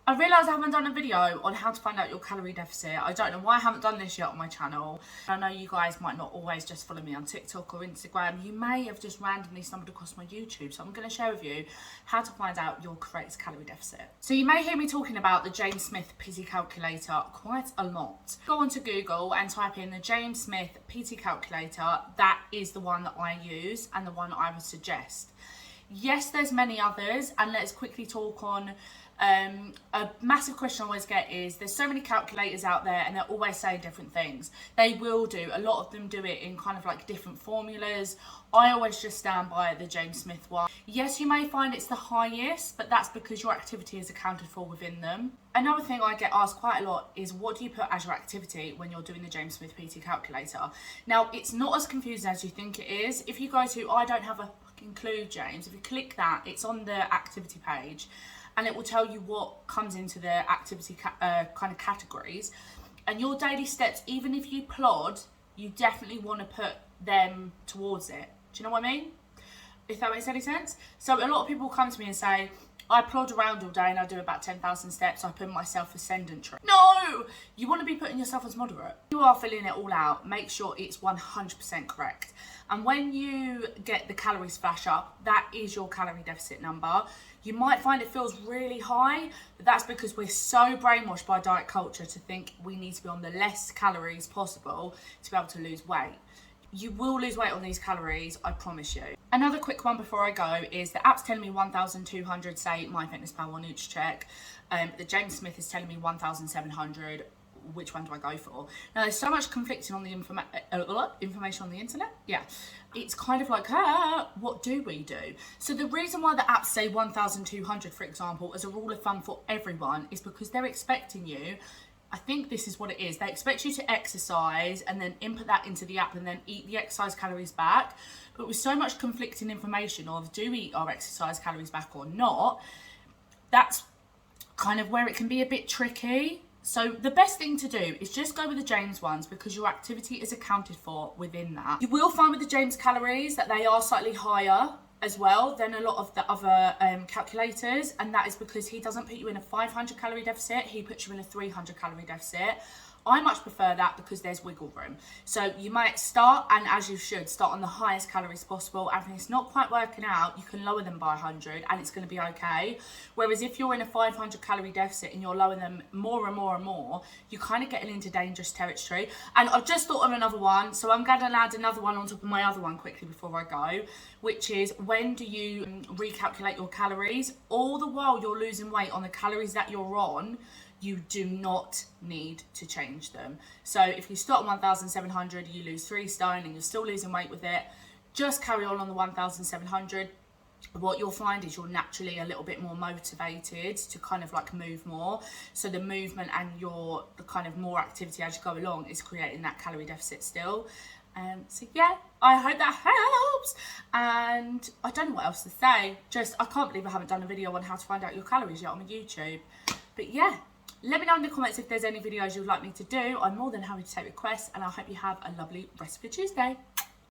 I realise I haven't done a video on how to find out your calorie deficit. I don't know why I haven't done this yet on my channel. I know you guys might not always just follow me on TikTok or Instagram. You may have just randomly stumbled across my YouTube. So I'm going to share with you how to find out your correct calorie deficit. So you may hear me talking about the James Smith PT calculator quite a lot. Go onto Google and type in the James Smith PT calculator. That is the one that I use and the one I would suggest. Yes, there's many others, and let's quickly talk on a massive question I always get is there's so many calculators out there and they're always saying different things. They will do, a lot of them do it in kind of like different formulas. I always just stand by the James Smith one. Yes, you may find it's the highest, but that's because your activity is accounted for within them. Another thing I get asked quite a lot is what do you put as your activity when you're doing the James Smith PT calculator? Now, it's not as confusing as you think it is. If you go to I don't have a fucking clue, James, if you click that, it's on the activity page. And it will tell you what comes into the activity kind of categories. And your daily steps, even if you plod, you definitely want to put them towards it. Do you know what I mean? If that makes any sense. So a lot of people come to me and say, I plod around all day and I do about 10,000 steps. I put myself as sedentary. No! You want to be putting yourself as moderate. You are filling it all out. Make sure it's 100% correct. And when you get the calories flash up, that is your calorie deficit number. You might find it feels really high, but that's because we're so brainwashed by diet culture to think we need to be on the less calories possible to be able to lose weight. You will lose weight on these calories, I promise you. Another quick one before I go is the app's telling me 1,200, say MyFitnessPal or NutriCheck. The James Smith is telling me 1,700. Which one do I go for? Now, there's so much conflicting on the information on the internet. Yeah, it's kind of like, what do we do? So the reason why the apps say 1,200, for example, as a rule of thumb for everyone is because they're expecting you, I think this is what it is, they expect you to exercise and then input that into the app and then eat the exercise calories back. But with so much conflicting information of do we eat our exercise calories back or not, that's kind of where it can be a bit tricky. So the best thing to do is just go with the James ones because your activity is accounted for within that. You will find with the James calories that they are slightly higher as well than a lot of the other calculators, and that is because he doesn't put you in a 500 calorie deficit, he puts you in a 300 calorie deficit. I much prefer that because there's wiggle room. So you might start, and as you should, start on the highest calories possible, and if it's not quite working out, you can lower them by 100 and it's going to be okay. Whereas if you're in a 500 calorie deficit and you're lowering them more and more and more, you're kind of getting into dangerous territory. And I've just thought of another one, so I'm going to add another one on top of my other one quickly before I go, which is when do you recalculate your calories? All the while you're losing weight on the calories that you're on, you do not need to change them. So if you start on 1,700, you lose 3 stone and you're still losing weight with it, just carry on the 1,700. What you'll find is you're naturally a little bit more motivated to kind of like move more. So the movement and the kind of more activity as you go along is creating that calorie deficit still. So yeah, I hope that helps. And I don't know what else to say. I can't believe I haven't done a video on how to find out your calories yet on my YouTube. But yeah. Let me know in the comments if there's any videos you'd like me to do. I'm more than happy to take requests, and I hope you have a lovely rest of your Tuesday.